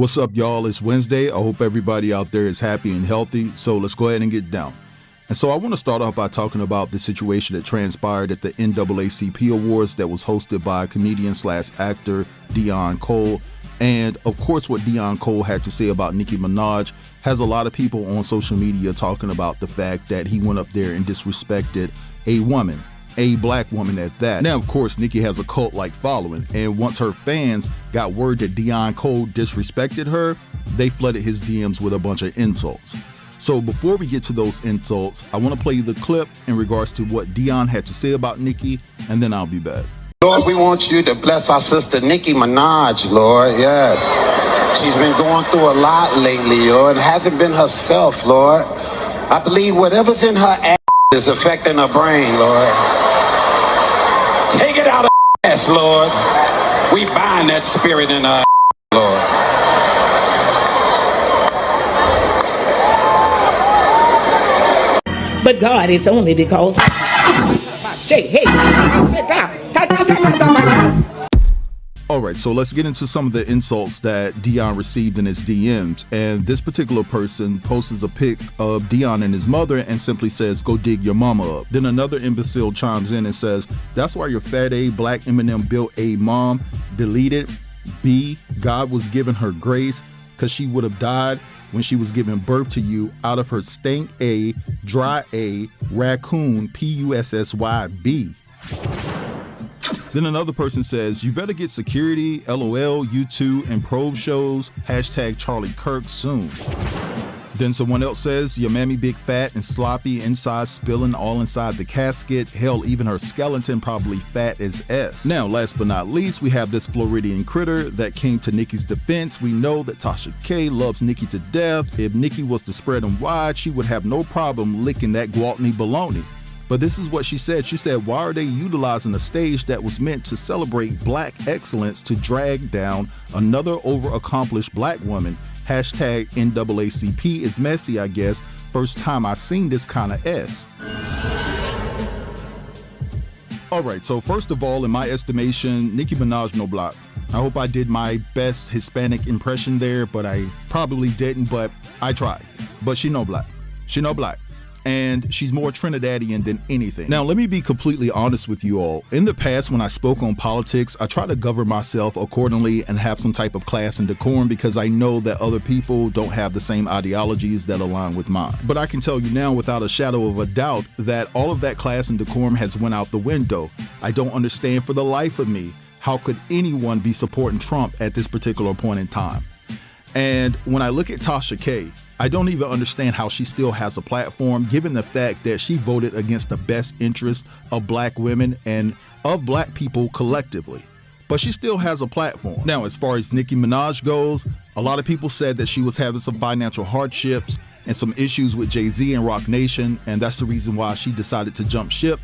What's up, y'all? It's Wednesday. I hope everybody out there is happy and healthy. So let's go ahead and get down. And so I want to start off by talking about the situation that transpired at the NAACP Awards that was hosted by comedian/actor Deon Cole. And of course, what Deon Cole had to say about Nicki Minaj has a lot of people on social media talking about the fact that he went up there and disrespected a woman, a black woman at that. Now, of course, Nicki has a cult-like following, and once her fans got word that Deon Cole disrespected her, they flooded his DMs with a bunch of insults. So before we get to those insults, I want to play you the clip in regards to what Deon had to say about Nicki, and then I'll be back. Lord, we want you to bless our sister Nicki Minaj, Lord, yes. She's been going through a lot lately, Lord. It hasn't been herself, Lord. I believe whatever's in her ass is affecting her brain, Lord. Take it out of her ass, Lord. We bind that spirit in her ass, Lord. But God, it's only because Alright, so let's get into some of the insults that Deon received in his DMs. And this particular person posts a pic of Deon and his mother and simply says, "Go dig your mama up." Then another imbecile chimes in and says, "That's why your fat A black Eminem built a mom. Deleted. B, God was giving her grace because she would have died when she was giving birth to you out of her stank A, dry A, raccoon, PUSSYB. Then another person says, "You better get security, LOL, you too, and probe shows, hashtag Charlie Kirk soon." Then someone else says, "Your mammy big fat and sloppy, inside spilling all inside the casket. Hell, even her skeleton probably fat as S." Now, last but not least, we have this Floridian critter that came to Nicki's defense. We know that Tasha K loves Nicki to death. If Nicki was to spread them wide, she would have no problem licking that Gwaltney baloney. But this is what she said. She said, "Why are they utilizing a stage that was meant to celebrate black excellence to drag down another over-accomplished black woman? Hashtag NAACP is messy, I guess. First time I seen this kind of S." Alright, so first of all, in my estimation, Nicki Minaj no black. I hope I did my best Hispanic impression there, but I probably didn't, but I tried. But she no black. She no black. And she's more Trinidadian than anything. Now, let me be completely honest with you all. In the past, when I spoke on politics, I try to govern myself accordingly and have some type of class and decorum because I know that other people don't have the same ideologies that align with mine. But I can tell you now without a shadow of a doubt that all of that class and decorum has went out the window. I don't understand for the life of me, how could anyone be supporting Trump at this particular point in time? And when I look at Tasha K, I don't even understand how she still has a platform given the fact that she voted against the best interests of black women and of black people collectively. But she still has a platform. Now, as far as Nicki Minaj goes, a lot of people said that she was having some financial hardships and some issues with Jay-Z and Rock Nation, and that's the reason why she decided to jump ship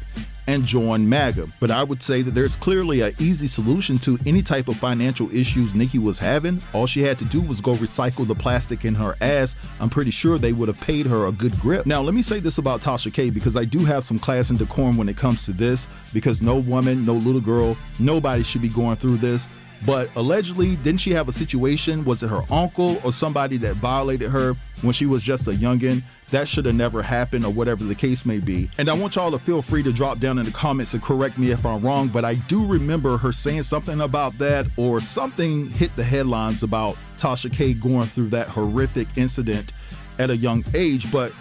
and join MAGA. But I would say that there's clearly an easy solution to any type of financial issues Nicki was having. All she had to do was go recycle the plastic in her ass. I'm pretty sure they would have paid her a good grip. Now, let me say this about Tasha K because I do have some class and decorum when it comes to this because no woman, no little girl, nobody should be going through this. But allegedly, didn't she have a situation? Was it her uncle or somebody that violated her when she was just a youngin'? That should have never happened or whatever the case may be. And I want y'all to feel free to drop down in the comments and correct me if I'm wrong, but I do remember her saying something about that or something hit the headlines about Tasha K going through that horrific incident at a young age. But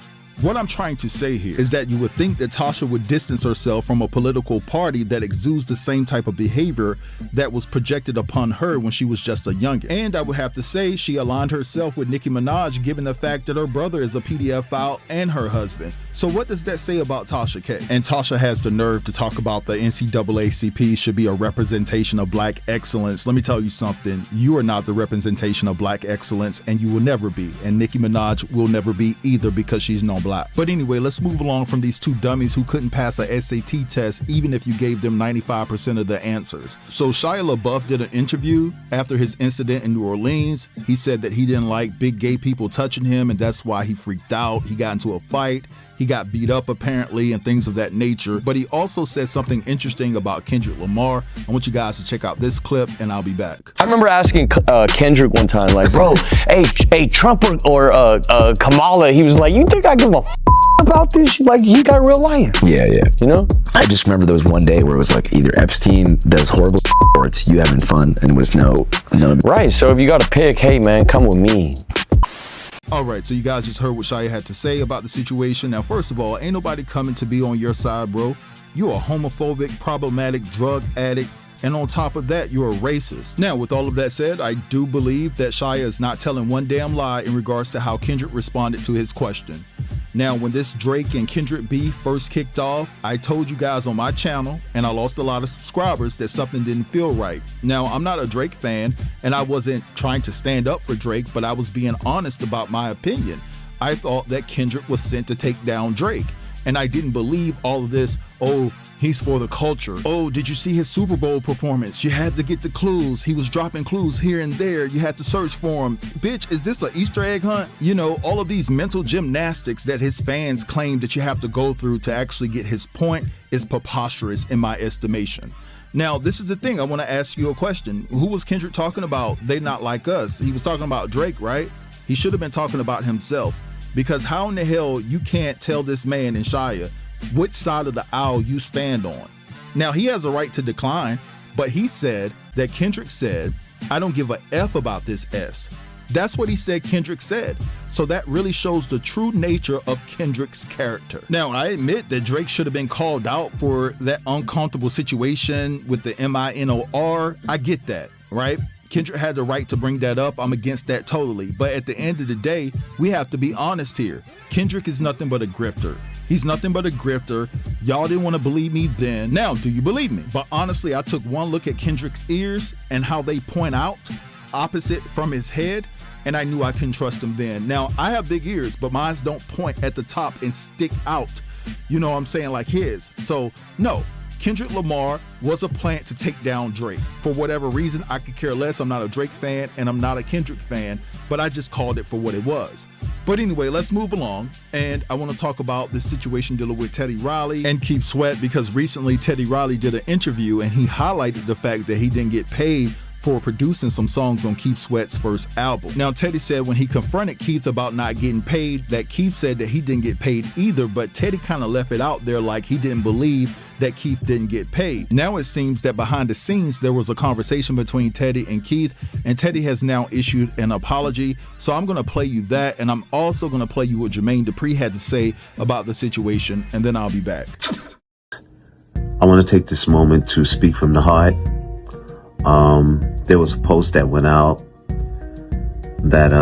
what I'm trying to say here is that you would think that Tasha would distance herself from a political party that exudes the same type of behavior that was projected upon her when she was just a youngin'. And I would have to say she aligned herself with Nicki Minaj given the fact that her brother is a pedophile and her husband. So what does that say about Tasha K? And Tasha has the nerve to talk about the NAACP should be a representation of black excellence. Let me tell you something. You are not the representation of black excellence and you will never be. And Nicki Minaj will never be either because she's no black. But anyway, let's move along from these two dummies who couldn't pass a SAT test even if you gave them 95% of the answers. So Shia LaBeouf did an interview after his incident in New Orleans. He said that he didn't like big gay people touching him and that's why he freaked out. He got into a fight. He got beat up apparently and things of that nature. But he also said something interesting about Kendrick Lamar. I want you guys to check out this clip and I'll be back. I remember asking Kendrick one time, like, bro, hey, Trump or Kamala, he was like, you think I give a about this? Like, he got real lion. Yeah. You know? I just remember there was one day where it was like either Epstein does horrible or it's you having fun, and was no. Right, so if you got to pick, hey man, come with me. All right, so you guys just heard what Shia had to say about the situation. Now, first of all, ain't nobody coming to be on your side, bro. You a homophobic, problematic drug addict, and on top of that, you're a racist. Now, with all of that said, I do believe that Shia is not telling one damn lie in regards to how Kendrick responded to his question. Now, when this Drake and Kendrick beef first kicked off, I told you guys on my channel, and I lost a lot of subscribers, that something didn't feel right. Now, I'm not a Drake fan, and I wasn't trying to stand up for Drake, but I was being honest about my opinion. I thought that Kendrick was sent to take down Drake, and I didn't believe all of this, oh, he's for the culture. Oh, did you see his Super Bowl performance? You had to get the clues. He was dropping clues here and there. You had to search for him. Bitch, is this an Easter egg hunt? You know, all of these mental gymnastics that his fans claim that you have to go through to actually get his point is preposterous in my estimation. Now, this is the thing. I want to ask you a question. Who was Kendrick talking about? They not like us. He was talking about Drake, right? He should have been talking about himself. Because how in the hell you can't tell this man in Shia which side of the aisle you stand on? Now, he has a right to decline, but he said that Kendrick said, I don't give a F about this S. That's what he said Kendrick said. So that really shows the true nature of Kendrick's character. Now, I admit that Drake should have been called out for that uncomfortable situation with the minor. I get that, right? Kendrick had the right to bring that up. I'm against that totally. But at the end of the day, we have to be honest here. Kendrick is nothing but a grifter. He's nothing but a grifter. Y'all didn't want to believe me then. Now, do you believe me? But honestly, I took one look at Kendrick's ears and how they point out opposite from his head, and I knew I couldn't trust him then. Now, I have big ears, but mine don't point at the top and stick out. You know what I'm saying? Like his. So, no. Kendrick Lamar was a plant to take down Drake. For whatever reason, I could care less. I'm not a Drake fan and I'm not a Kendrick fan, but I just called it for what it was. But anyway, let's move along. And I want to talk about this situation dealing with Teddy Riley and Keith Sweat, because recently Teddy Riley did an interview and he highlighted the fact that he didn't get paid for producing some songs on Keith Sweat's first album. Now, Teddy said when he confronted Keith about not getting paid, that Keith said that he didn't get paid either, but Teddy kind of left it out there like he didn't believe that Keith didn't get paid. Now it seems that behind the scenes, there was a conversation between Teddy and Keith, and Teddy has now issued an apology. So I'm gonna play you that, and I'm also gonna play you what Jermaine Dupri had to say about the situation, and then I'll be back. I wanna take this moment to speak from the heart. There was a post that went out that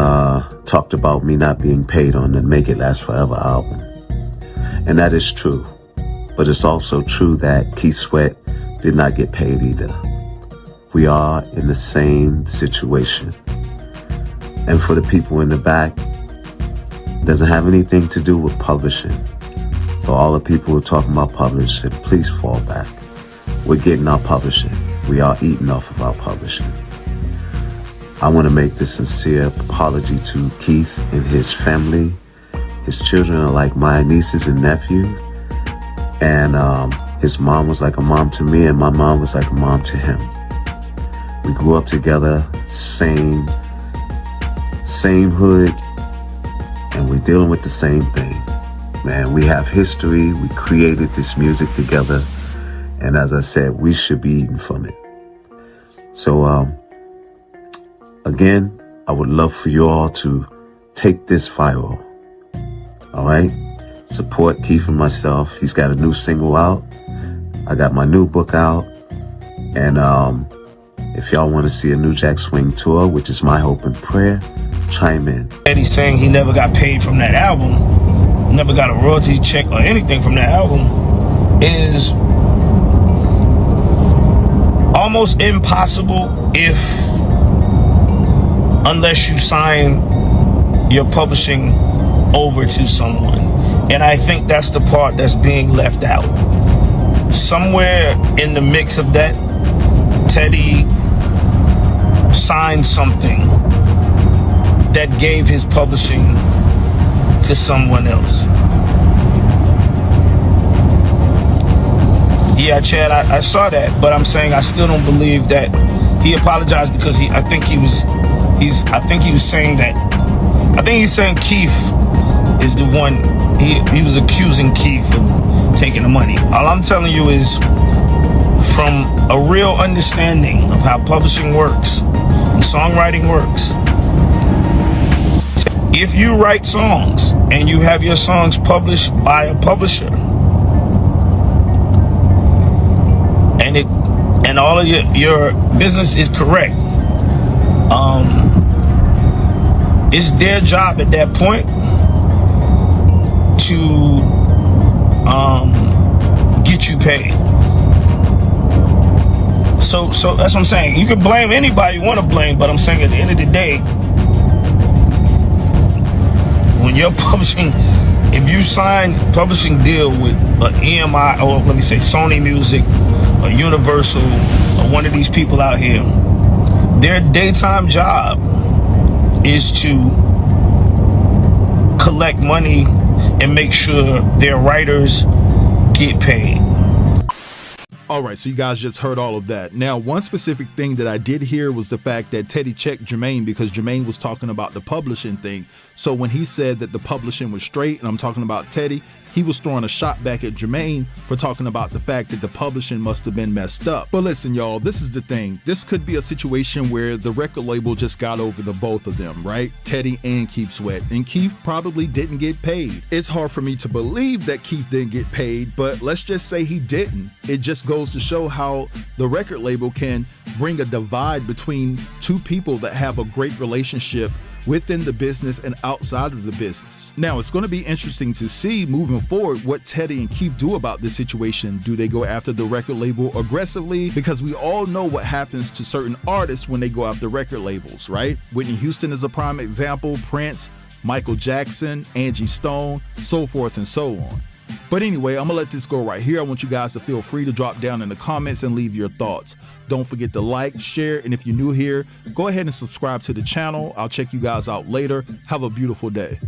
talked about me not being paid on the Make It Last Forever album. And that is true. But it's also true that Keith Sweat did not get paid either. We are in the same situation. And for the people in the back, it doesn't have anything to do with publishing. So all the people who are talking about publishing, please fall back. We're getting our publishing. We are eating off of our publishing. I want to make this sincere apology to Keith and his family. His children are like my nieces and nephews. And his mom was like a mom to me, and my mom was like a mom to him. We grew up together, same hood, and we're dealing with the same thing. Man, we have history. We created this music together. And as I said, we should be eating from it. So, again, I would love for you all to take this viral. All right? Support Keith and myself. He's got a new single out. I got my new book out. And if y'all want to see a New Jack Swing tour, which is my hope and prayer, chime in. Eddie's saying he never got paid from that album, never got a royalty check or anything from that album, is almost impossible unless you sign your publishing over to someone. And I think that's the part that's being left out. Somewhere in the mix of that, Teddy signed something that gave his publishing to someone else. Yeah, Chad, I saw that, but I'm saying I still don't believe that he apologized because I think he was saying that. I think he's saying Keith is the one. He was accusing Keith of taking the money. All I'm telling you is, from a real understanding of how publishing works and songwriting works, if you write songs and you have your songs published by a publisher, and all of your business is correct, it's their job at that point to get you paid. So that's what I'm saying. You can blame anybody you want to blame, but I'm saying at the end of the day, when you're publishing, if you sign publishing deal with an EMI, or let me say Sony Music, or Universal, or one of these people out here, their daytime job is to collect money and make sure their writers get paid. All right, so you guys just heard all of that. Now, one specific thing that I did hear was the fact that Teddy checked Jermaine because Jermaine was talking about the publishing thing. So when he said that the publishing was straight, and I'm talking about Teddy, he was throwing a shot back at Jermaine for talking about the fact that the publishing must have been messed up. But listen, y'all, this is the thing. This could be a situation where the record label just got over the both of them, right? Teddy and Keith Sweat. And Keith probably didn't get paid. It's hard for me to believe that Keith didn't get paid, but let's just say he didn't. It just goes to show how the record label can bring a divide between two people that have a great relationship within the business and outside of the business. Now, it's going to be interesting to see moving forward what Teddy and Keith do about this situation. Do they go after the record label aggressively? Because we all know what happens to certain artists when they go after record labels, right? Whitney Houston is a prime example, Prince, Michael Jackson, Angie Stone, so forth and so on. But anyway, I'm gonna let this go right here. I want you guys to feel free to drop down in the comments and leave your thoughts. Don't forget to like, share, and if you're new here, go ahead and subscribe to the channel. I'll check you guys out later. Have a beautiful day.